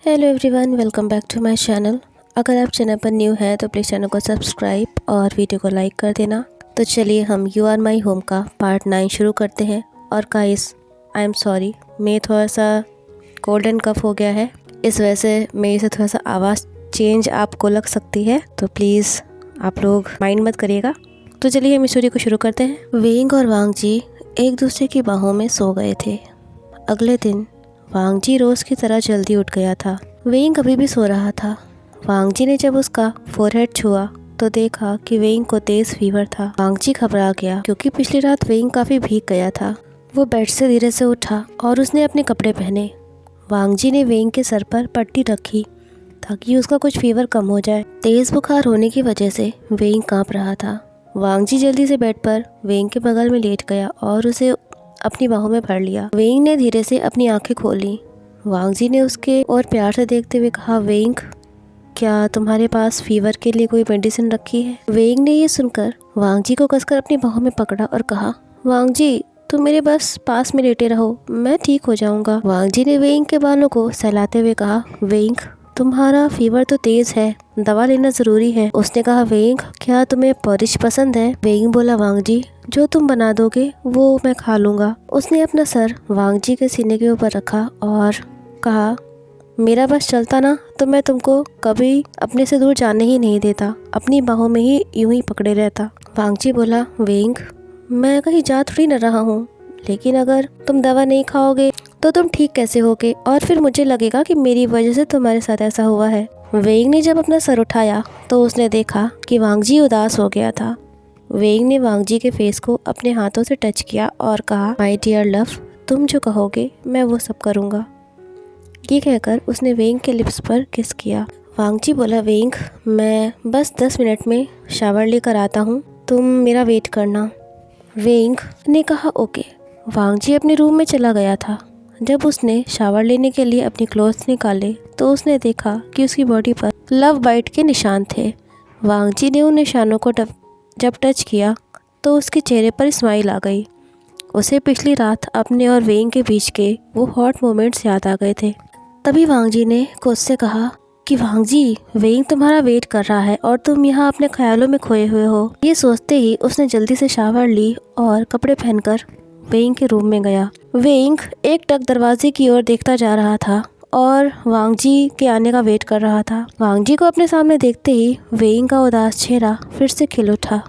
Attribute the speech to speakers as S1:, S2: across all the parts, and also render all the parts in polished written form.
S1: Hello everyone, welcome back to my channel. अगर आप channel पर न्यू हैं तो प्लीज़ चैनल को सब्सक्राइब और वीडियो को लाइक कर देना। तो चलिए हम यू आर माई होम का पार्ट 9 शुरू करते हैं। और गाइस, आई एम सॉरी, मैं थोड़ा सा कोल्ड एंड कफ हो गया है, इस वजह से मेरे से थोड़ा सा आवाज़ चेंज आपको लग सकती है, तो प्लीज़ आप लोग माइंड मत करिएगा। तो चलिए हम स्टोरी को शुरू करते हैं। वेंग और वांग जी एक दूसरे की बाहों में सो गए थे। अगले दिन वांग जी रोज की तरह जल्दी उठ गया था। वेंग अभी भी सो रहा था। वांग जी ने जब उसका फोरहेड छुआ तो देखा कि वेंग को तेज फीवर था। वांग जी घबरा गया क्योंकि पिछली रात वेंग काफी भीग गया था। वो बेड से धीरे से उठा और उसने अपने कपड़े पहने। वांग जी ने वेंग के सर पर पट्टी रखी ताकि उसका कुछ फीवर कम हो जाए। तेज बुखार होने की वजह से वेंग कांप रहा था। वांग जी जल्दी से बेड पर वेंग के बगल में लेट गया और उसे अपनी बाहों में भर लिया। वेंग ने धीरे से अपनी आंखें खोली। वांग जी ने उसके और प्यार से देखते हुए कहा, वेंग, क्या तुम्हारे पास फीवर के लिए कोई मेडिसिन रखी है? वेंग ने ये सुनकर वांग जी को कसकर अपनी बाहों में पकड़ा और कहा, वांग जी, तुम मेरे बस पास में लेटे रहो, मैं ठीक हो जाऊंगा। वांग जी ने वेंग के बालों को सहलाते हुए कहा, वेंग, तुम्हारा फीवर तो तेज है, दवा लेना जरूरी है। उसने कहा, वेंग, क्या तुम्हें पॉरिश पसंद है? वेंग बोला, वांग जी, जो तुम बना दोगे वो मैं खा लूंगा। उसने अपना सर वांग जी के सीने के ऊपर रखा और कहा, मेरा बस चलता ना तो मैं तुमको कभी अपने से दूर जाने ही नहीं देता, अपनी बाहों में ही यूं ही पकड़े रहता। वांग जी बोला, वेंग, मैं कहीं जा थोड़ी न रहा हूँ, लेकिन अगर तुम दवा नहीं खाओगे तो तुम ठीक कैसे होगे? और फिर मुझे लगेगा कि मेरी वजह से तुम्हारे साथ ऐसा हुआ है। वेंग ने जब अपना सर उठाया तो उसने देखा कि वांग जी उदास हो गया था। वेंग ने वांग जी के फेस को अपने हाथों से टच किया और कहा, माय डियर लव, तुम जो कहोगे मैं वो सब करूँगा। ये कहकर उसने वेंग के लिप्स पर किस किया। वांग जी बोला, वेंग, मैं बस 10 मिनट में शावर लेकर आता हूँ, तुम मेरा वेट करना। वेंग ने कहा, ओके। वांग जी अपने रूम में चला गया था। जब उसने शावर लेने के लिए अपनी क्लोथ्स निकाले तो उसने देखा कि उसकी बॉडी पर लव बाइट के निशान थे। वांग जी ने उन निशानों को जब टच किया तो उसके चेहरे पर स्माइल आ गई। उसे पिछली रात अपने और वेंग के बीच के वो हॉट मोमेंट्स याद आ गए थे। तभी वांग जी ने खुद से कहा कि वांग जी, वेंग तुम्हारा वेट कर रहा है और तुम यहाँ अपने ख्यालों में खोए हुए हो। ये सोचते ही उसने जल्दी से शावर ली और कपड़े पहनकर वेंग के रूम में गया। वेंग एक टक दरवाजे की ओर देखता जा रहा था और वांग जी के आने का वेट कर रहा था। वांग जी को अपने सामने देखते ही वेंग का उदास चेहरा फिर से खिल उठा।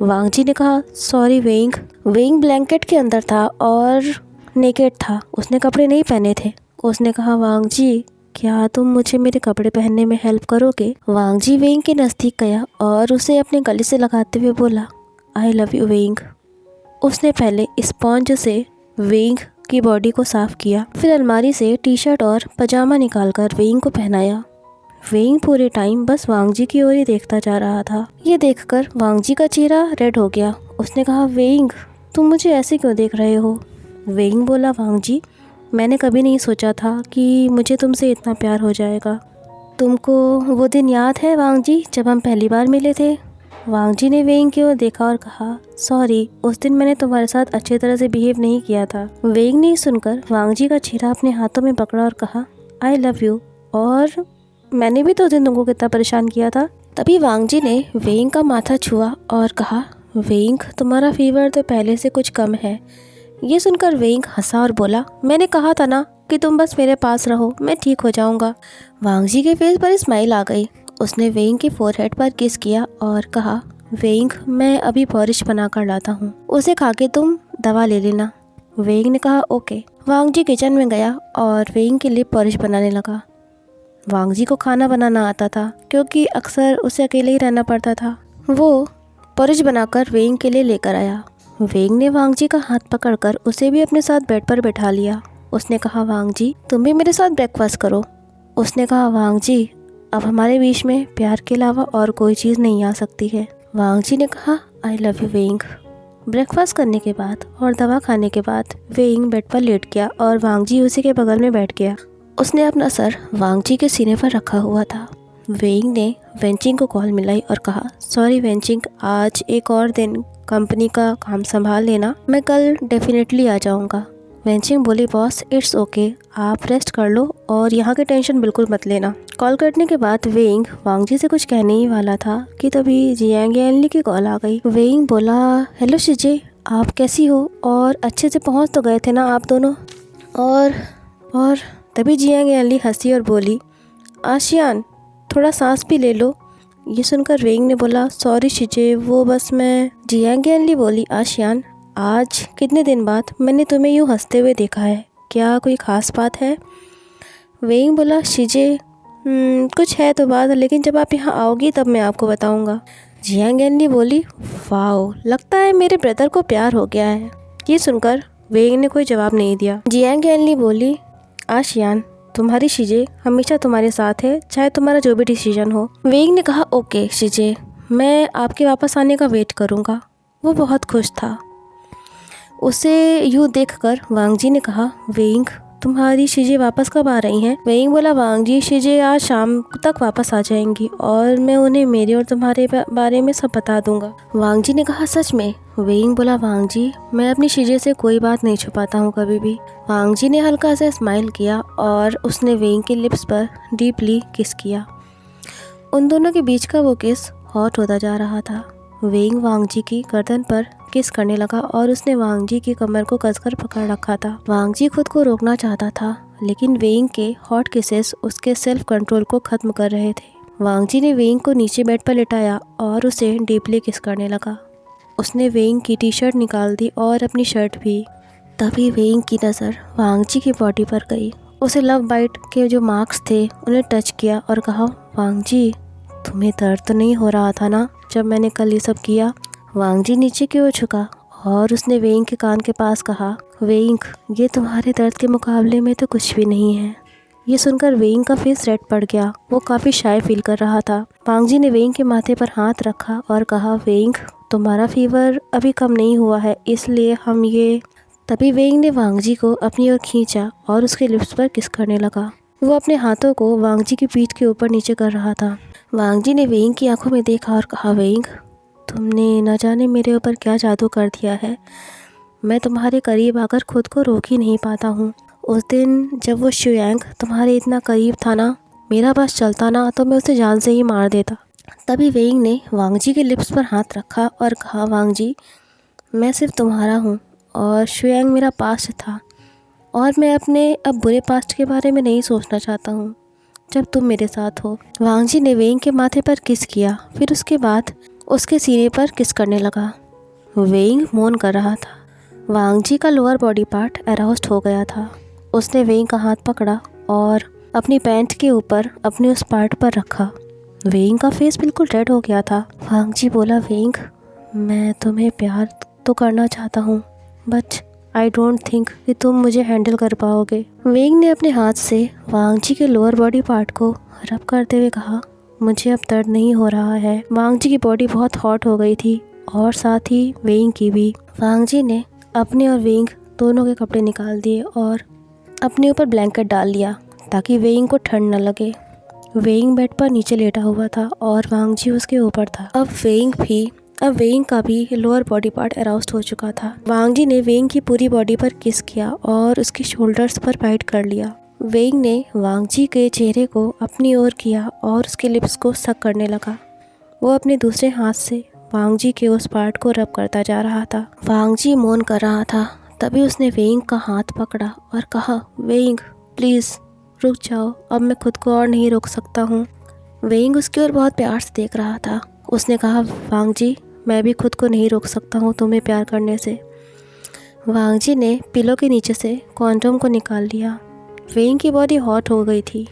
S1: वांग जी ने कहा, सॉरी वेंग। वेंग ब्लैंकेट के अंदर था और नेकेड था, उसने कपड़े नहीं पहने थे। उसने कहा, वांग जी, क्या तुम मुझे मेरे कपड़े पहनने में हेल्प करोगे? वांग जी वेंग के नज़दीक गया और उसे अपने गले से लगाते हुए बोला, आई लव यू वेंग। उसने पहले स्पॉन्ज से वेंग की बॉडी को साफ किया, फिर अलमारी से टी शर्ट और पजामा निकालकर वेंग को पहनाया। वेंग पूरे टाइम बस वांग जी की ओर ही देखता जा रहा था। ये देखकर वांग जी का चेहरा रेड हो गया। उसने कहा, वेंग, तुम मुझे ऐसे क्यों देख रहे हो? वेंग बोला, वांग जी, मैंने कभी नहीं सोचा था कि मुझे तुमसे इतना प्यार हो जाएगा। तुमको वो दिन याद है वांग जी, जब हम पहली बार मिले थे? वांग जी ने वेंग की ओर देखा और कहा, सॉरी, उस दिन मैंने तुम्हारे साथ अच्छी तरह से बिहेव नहीं किया था। वेंग ने सुनकर वांग जी का चेहरा अपने हाथों में पकड़ा और कहा, आई लव यू, और मैंने भी तो उस दिन तुमको कितना परेशान किया था। तभी वांग जी ने वेंग का माथा छुआ और कहा, वेंग, तुम्हारा फीवर तो पहले से कुछ कम है। ये सुनकर वेंग हंसा और बोला, मैंने कहा था ना कि तुम बस मेरे पास रहो, मैं ठीक हो जाऊंगा। वांग जी के फेस पर स्माइल आ गई। उसने वेंग के फोरहेड पर किस किया और कहा, वेंग, मैं अभी पॉरिश बना कर लाता हूँ, उसे खा के तुम दवा ले लेना। वेंग ने कहा, ओके। वांग जी किचन में गया और वेंग के लिए पॉरिश बनाने लगा। वांग जी को खाना बनाना आता था क्योंकि अक्सर उसे अकेले ही रहना पड़ता था। वो पॉरिश बनाकर वेंग के लिए लेकर आया। वेंग ने वांग जी का हाथ पकड़कर उसे भी अपने साथ बेड पर बैठा लिया। उसने कहा, वांग जी, तुम भी मेरे साथ ब्रेकफास्ट करो। उसने कहा, वांग जी, अब हमारे बीच में प्यार के अलावा और कोई चीज़ नहीं आ सकती है। वांग जी ने कहा, आई लव यू वेंग। ब्रेकफास्ट करने के बाद और दवा खाने के बाद वेंग बेड पर लेट गया और वांग जी उसी के बगल में बैठ गया। उसने अपना सर वांग जी के सीने पर रखा हुआ था। वेंग ने वेंचिंग को कॉल मिलाई और कहा, सॉरी वेंचिंग, आज एक और दिन कंपनी का काम संभाल लेना, मैं कल डेफिनेटली आ जाऊंगा। वेंचिंग बोली बॉस इट्स ओके, आप रेस्ट कर लो और यहाँ की टेंशन बिल्कुल मत लेना। कॉल कटने के बाद वेइंग वांगजी से कुछ कहने ही वाला था कि तभी जियांग यानली की कॉल आ गई। वेइंग बोला हेलो शिजे, आप कैसी हो, और अच्छे से पहुँच तो गए थे ना आप दोनों। और तभी जियांग यानली हंसी और बोली आशियान थोड़ा सांस भी ले लो। ये सुनकर वेइंग ने बोला सॉरी शिजे, वो बस मैं। जियांग यानली बोली आशियान आज कितने दिन बाद मैंने तुम्हें यूँ हंसते हुए देखा है, क्या कोई ख़ास बात है। वेइंग बोला शिजे कुछ है तो बात, लेकिन जब आप यहाँ आओगी तब मैं आपको बताऊँगा। जियांग यानली बोली वाओ, लगता है मेरे ब्रदर को प्यार हो गया है। ये सुनकर वेइंग ने कोई जवाब नहीं दिया। जियांग यानली बोली आशियान तुम्हारी शिजे हमेशा तुम्हारे साथ है, चाहे तुम्हारा जो भी डिसीजन हो। वेइंग ने कहा ओके शिजे, मैं आपके वापस आने का वेट करूँगा। वो बहुत खुश था। उसे यूँ देखकर वांगजी ने कहा वेइंग तुम्हारी शिजे वापस कब आ रही हैं। वेइंग बोला वांगजी शिजे आज शाम तक वापस आ जाएंगी और मैं उन्हें मेरे और तुम्हारे बारे में सब बता दूंगा। वांगजी ने कहा सच में। वेइंग बोला वांगजी मैं अपनी शिजे से कोई बात नहीं छुपाता हूँ कभी भी। वांगजी ने हल्का सा स्माइल किया और उसने वेइंग के लिप्स पर डीपली किस किया। उन दोनों के बीच का वो किस हॉट होता जा रहा था। वेइंग वांगजी की गर्दन पर किस करने लगा और उसने वांगजी की कमर को कसकर पकड़ रखा था। वांगजी खुद को रोकना चाहता था, लेकिन वेइंग के हॉट किसेस उसके सेल्फ कंट्रोल को खत्म कर रहे थे। वांगजी ने वेइंग को नीचे बेड पर लिटाया और उसे डीपली किस करने लगा। उसने वेइंग की टी शर्ट निकाल दी और अपनी शर्ट भी। तभी वेइंग की नज़र वांगजी की बॉडी पर गई। उसे लव बाइट के जो मार्क्स थे उन्हें टच किया और कहा वांगजी तुम्हें दर्द तो नहीं हो रहा था ना जब मैंने कल ये सब किया। वांगजी नीचे की ओर झुका और उसने वेइंग के कान के पास कहा वेइंग ये तुम्हारे दर्द के मुकाबले में तो कुछ भी नहीं है। ये सुनकर वेइंग का फेस रेड पड़ गया। वो काफ़ी शाय फील कर रहा था। वांगजी ने वेइंग के माथे पर हाथ रखा और कहा वेइंग तुम्हारा फीवर अभी कम नहीं हुआ है, इसलिए हम ये। तभी वेइंग ने वांगजी को अपनी ओर खींचा और उसके लिप्स पर किस करने लगा। वो अपने हाथों को वांगजी की पीठ के ऊपर नीचे कर रहा था। वांगजी ने वेइंग की आंखों में देखा और कहा वेइंग तुमने न जाने मेरे ऊपर क्या जादू कर दिया है। मैं तुम्हारे करीब आकर खुद को रोक ही नहीं पाता हूँ। उस दिन जब वो शुयांग तुम्हारे इतना करीब था ना, मेरा बस चलता ना तो मैं उसे जान से ही मार देता। तभी वेइंग ने वांगजी के लिप्स पर हाथ रखा और कहा वांगजी मैं सिर्फ तुम्हारा हूँ और शुयांग मेरा पास्ट था और मैं अपने अब बुरे पास्ट के बारे में नहीं सोचना चाहता हूँ जब तुम मेरे साथ हो। वांगजी ने वेइंग के माथे पर किस किया, फिर उसके बाद उसके सीने पर किस करने लगा। वेइंग मौन कर रहा था। वांगजी का लोअर बॉडी पार्ट अराउज्ड हो गया था। उसने वेइंग का हाथ पकड़ा और अपनी पैंट के ऊपर अपने उस पार्ट पर रखा। वेइंग का फेस बिल्कुल रेड हो गया था। वांगजी बोला वेइंग मैं तुम्हें प्यार तो करना चाहता हूँ बट आई डोंट थिंक कि तुम मुझे हैंडल कर पाओगे। वेइंग ने अपने हाथ से वांगजी के लोअर बॉडी पार्ट को रब करते हुए कहा मुझे अब दर्द नहीं हो रहा है। वांगजी की बॉडी बहुत हॉट हो गई थी और साथ ही वेइंग की भी। वांगजी ने अपने और वेइंग दोनों के कपड़े निकाल दिए और अपने ऊपर ब्लैंकेट डाल लिया ताकि वेइंग को ठंड न लगे। वेइंग बेड पर नीचे लेटा हुआ था और वांगजी उसके ऊपर था। अब वेइंग का भी लोअर बॉडी पार्ट अराउज्ड हो चुका था। वांगजी ने वेइंग की पूरी बॉडी पर किस किया और उसकी शोल्डर्स पर बाइट कर लिया। वेइंग ने वांगजी के चेहरे को अपनी ओर किया और उसके लिप्स को सक करने लगा। वो अपने दूसरे हाथ से वांगजी के उस पार्ट को रब करता जा रहा था। वांगजी मौन कर रहा था। तभी उसने वेइंग का हाथ पकड़ा और कहा वेइंग प्लीज़ रुक जाओ, अब मैं खुद को और नहीं रोक सकता हूँ। वेइंग उसकी ओर बहुत प्यार से देख रहा था। उसने कहा वांगजी मैं भी खुद को नहीं रोक सकता हूँ तुम्हें प्यार करने से। वांगजी ने पिलो के नीचे से कॉन्डोम को निकाल लिया। वेइंग की बॉडी हॉट हो गई थी।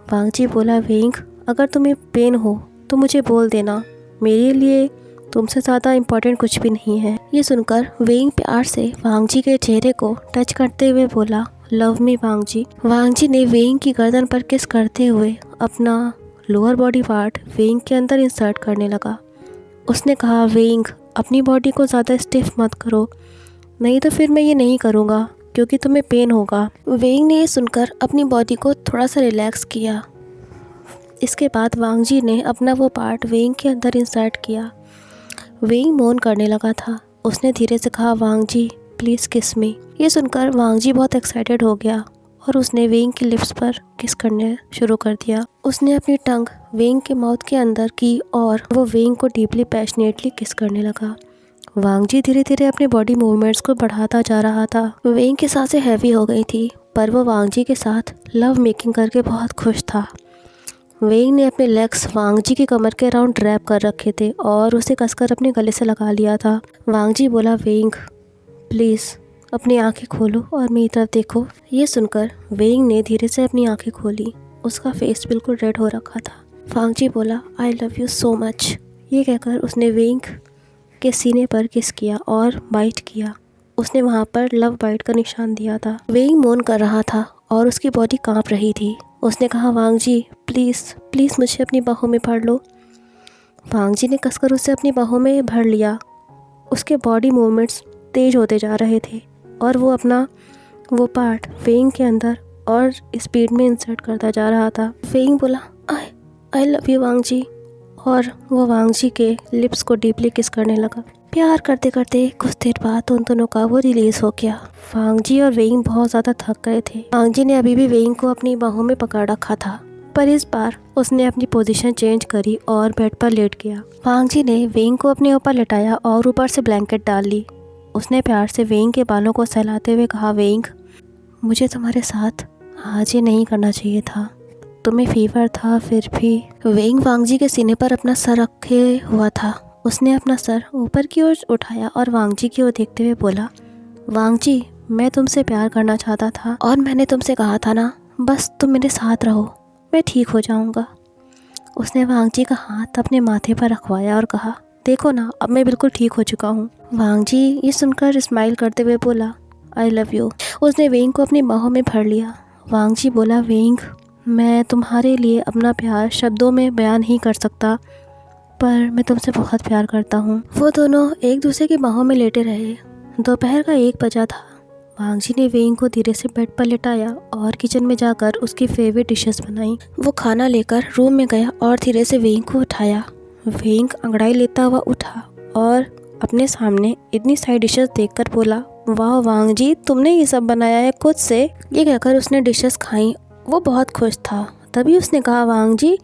S1: वांगजी बोला वेइंग अगर तुम्हें पेन हो तो मुझे बोल देना, मेरे लिए तुमसे ज़्यादा इम्पोर्टेंट कुछ भी नहीं है। ये सुनकर वेइंग प्यार से वांगजी के चेहरे को टच करते हुए बोला लव मी वांगजी। वांगजी ने वेइंग की गर्दन पर किस करते हुए अपना लोअर बॉडी पार्ट वेइंग के अंदर इंसर्ट करने लगा। उसने कहा वेइंग अपनी बॉडी को ज़्यादा स्टिफ मत करो, नहीं तो फिर मैं ये नहीं करूँगा क्योंकि तुम्हें पेन होगा। वेइंग ने ये सुनकर अपनी बॉडी को थोड़ा सा रिलैक्स किया। इसके बाद वांगजी ने अपना वो पार्ट वेइंग के अंदर इंसर्ट किया। वेइंग मौन करने लगा था। उसने धीरे से कहा वांगजी प्लीज़ किस मी। ये सुनकर वांग जी बहुत एक्साइटेड हो गया और उसने वेंग की लिप्स पर किस करने शुरू कर दिया। उसने अपनी टंग वेंग के माउथ के अंदर की और वो वेंग को डीपली पैशनेटली किस करने लगा। वांग जी धीरे धीरे अपने बॉडी मूवमेंट्स को बढ़ाता जा रहा था। वेंग की सांसें हैवी हो गई थी, पर वो वांग जी के साथ लव मेकिंग करके बहुत खुश था। वेंग ने अपने लेग्स वांग जी की कमर के अराउंड रैप कर रखे थे और उसे कसकर अपने गले से लगा लिया था। वांग जी बोला, वेंग प्लीज़ अपनी आंखें खोलो और मेरी तरफ देखो। ये सुनकर वेंग ने धीरे से अपनी आंखें खोली। उसका फेस बिल्कुल रेड हो रखा था। वांग जी बोला, I love you so much. ये कहकर उसने वेंग के सीने पर किस किया और बाइट किया। उसने वहाँ पर लव बाइट का निशान दिया था। वेंग मौन कर रहा था और उसकी बॉडी कांप रही थी। उसने कहा, वांग जी प्लीज़ प्लीज़ मुझे अपनी बाहों में भर लो। वांग जी ने कसकर उसे अपनी बाहों में भर लिया। उसके बॉडी मूवमेंट्स तेज होते जा रहे थे और वो अपना वो पार्ट वेंग के अंदर और स्पीड में इंसर्ट करता जा रहा था। वेंग बोला, आई लव यू वांग जी, और वो वांग जी के लिप्स को डीपली किस करने लगा। प्यार करते करते कुछ देर बाद उन दोनों का वो रिलीज हो गया। वांग जी और वेंग बहुत ज़्यादा थक गए थे। वांग जी ने अभी भी वेंग को अपनी बाहों में पकड़ रखा था, पर इस बार उसने अपनी पोजीशन चेंज करी और बेड पर लेट गया। वांग जी ने वेंग को अपने ऊपर लेटाया और ऊपर से ब्लैंकेट डाल ली। उसने प्यार से वेंग के बालों को सहलाते हुए कहा, वेंग मुझे तुम्हारे साथ आज ये नहीं करना चाहिए था, तुम्हें फीवर था फिर भी। वेंग वांग जी के सीने पर अपना सर रखे हुआ था। उसने अपना सर ऊपर की ओर उठाया और वांग जी की ओर देखते हुए बोला, वांग जी मैं तुमसे प्यार करना चाहता था और मैंने तुमसे कहा था ना, बस तुम मेरे साथ रहो, मैं ठीक हो जाऊंगा। उसने वांग जी का हाथ अपने माथे पर रखवाया और कहा, देखो ना अब मैं बिल्कुल ठीक हो चुका हूँ। वांग जी ये सुनकर स्माइल करते हुए बोला, आई लव यू। उसने वेंग को अपनी बाहों में भर लिया। वांग जी बोला, वेंग मैं तुम्हारे लिए अपना प्यार शब्दों में बयान नहीं कर सकता, पर मैं तुमसे बहुत प्यार करता हूँ। वो दोनों एक दूसरे की बाहों में लेटे रहे। दोपहर का 1 बजा था। वांग जी ने वेंग को धीरे से बेड पर लेटाया और किचन में जाकर उसकी फेवरेट डिशेस बनाई। वो खाना लेकर रूम में गया और धीरे से वेंग को उठाया। वेंग अंगड़ाई लेता हुआ उठा और अपने सामने इतनी सारी डिशेस देखकर बोला, वाह वांग जी तुमने ये सब बनाया है खुद से। ये कहकर उसने डिशेस खाई। वो बहुत खुश था। तभी उसने कहा, वांग जी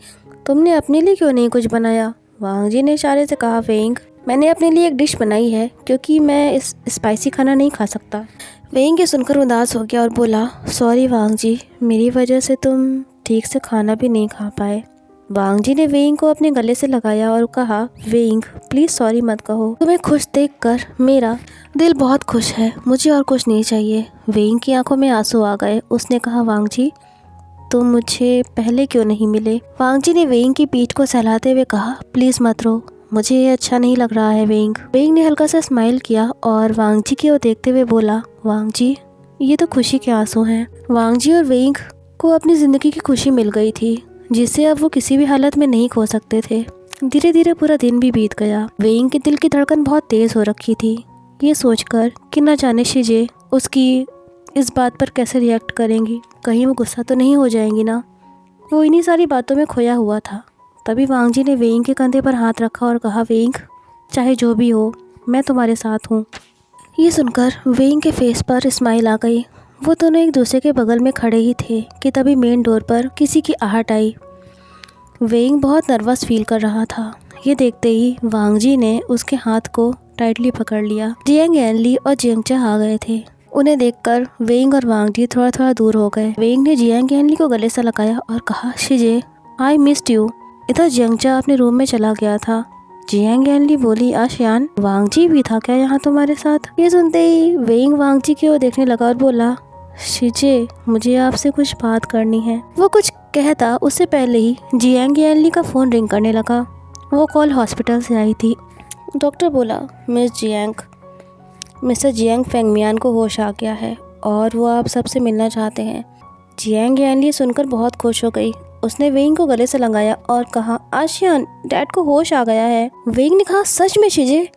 S1: तुमने अपने लिए क्यों नहीं कुछ बनाया। वांग जी ने इशारे से कहा, वेंग मैंने अपने लिए एक डिश बनाई है क्योंकि मैं इस स्पाइसी खाना नहीं खा सकता। वेंग ये सुनकर उदास हो गया और बोला, सॉरी वांग जी मेरी वजह से तुम ठीक से खाना भी नहीं खा पाए। वांग जी ने वेंग को अपने गले से लगाया और कहा, वेंग प्लीज़ सॉरी मत कहो, तुम्हें खुश देखकर मेरा दिल बहुत खुश है, मुझे और कुछ नहीं चाहिए। वेंग की आंखों में आंसू आ गए। उसने कहा, वांग जी तुम मुझे पहले क्यों नहीं मिले। वांग जी ने वेंग की पीठ को सहलाते हुए कहा, प्लीज़ मत रो, मुझे ये अच्छा नहीं लग रहा है। वेंग ने हल्का सा स्माइल किया और वांग जी की ओर देखते हुए बोला, वांग जी ये तो खुशी के आंसू हैं। वांग जी और वेंग को अपनी ज़िंदगी की खुशी मिल गई थी, जिसे अब वो किसी भी हालत में नहीं खो सकते थे। धीरे धीरे पूरा दिन भी बीत गया। वेंग के दिल की धड़कन बहुत तेज़ हो रखी थी, ये सोचकर कि न जाने शीजे उसकी इस बात पर कैसे रिएक्ट करेंगी, कहीं वो गुस्सा तो नहीं हो जाएंगी ना। वो इन्हीं सारी बातों में खोया हुआ था। तभी वांग जी ने वेंग के कंधे पर हाथ रखा और कहा, वेंग चाहे जो भी हो मैं तुम्हारे साथ हूँ। ये सुनकर वेंग के फेस पर स्माइल आ गई। वो दोनों एक दूसरे के बगल में खड़े ही थे कि तभी मेन डोर पर किसी की आहट आई। वेंग बहुत नर्वस फील कर रहा था। ये देखते ही वांग जी ने उसके हाथ को टाइटली पकड़ लिया। जियांग एनली और जियांगचा आ गए थे। उन्हें देखकर वेंग और वांग जी थोड़ा थोड़ा दूर हो गए। वेंग ने जियांग एनली को गले से लगाया और कहा, शीजे आई मिस्ड यू। इधर जियांगचा अपने रूम में चला गया था। जियांग एनली बोली, आशियान वांग जी भी था क्या यहाँ तुम्हारे साथ। ये सुनते ही वेंग वांग जी की ओर देखने लगा और बोला, शीजे मुझे आपसे कुछ बात करनी है। वो कुछ कहता उससे पहले ही जियांग एनली का फ़ोन रिंग करने लगा। वो कॉल हॉस्पिटल से आई थी। डॉक्टर बोला, मिस्टर जियांग फेंगमियान को होश आ गया है और वो आप सबसे मिलना चाहते हैं। जियांग एनली सुनकर बहुत खुश हो गई। उसने वेंग को गले से लगाया और कहा, आशियान डैड को होश आ गया है। वेंग ने कहा, सच में शीजे।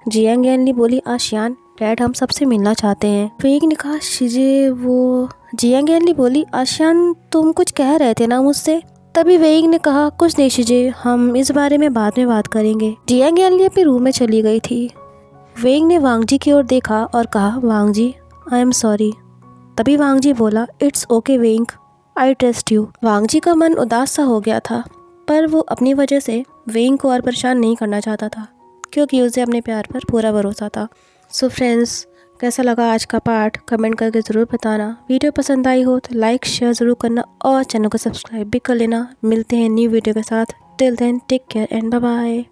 S1: जियांग एनली बोली, आशियान डैड हम सबसे मिलना चाहते हैं। वेंग ने कहा, शीजे वो। जियांग एनली बोली, आशियान तुम कुछ कह रहे थे ना मुझसे। तभी वेंग ने कहा, कुछ नहीं शीजे, हम इस बारे में बाद में बात करेंगे। जियांग एनली अपने रूम में चली गई थी। वेंग ने वांग जी की ओर देखा और कहा, वांग जी, आई एम सॉरी। तभी वांग जी बोला, इट्स ओके वेंग, आई ट्रस्ट यू। वांग जी का मन उदास सा हो गया था, पर वो अपनी वजह से वेंग को और परेशान नहीं करना चाहता था, क्योंकि उसे अपने प्यार पर पूरा भरोसा था। सो फ्रेंड्स, कैसा लगा आज का पार्ट कमेंट करके ज़रूर बताना। वीडियो पसंद आई हो तो लाइक शेयर ज़रूर करना और चैनल को सब्सक्राइब भी कर लेना। मिलते हैं न्यू वीडियो के साथ। Till then take care and bye bye.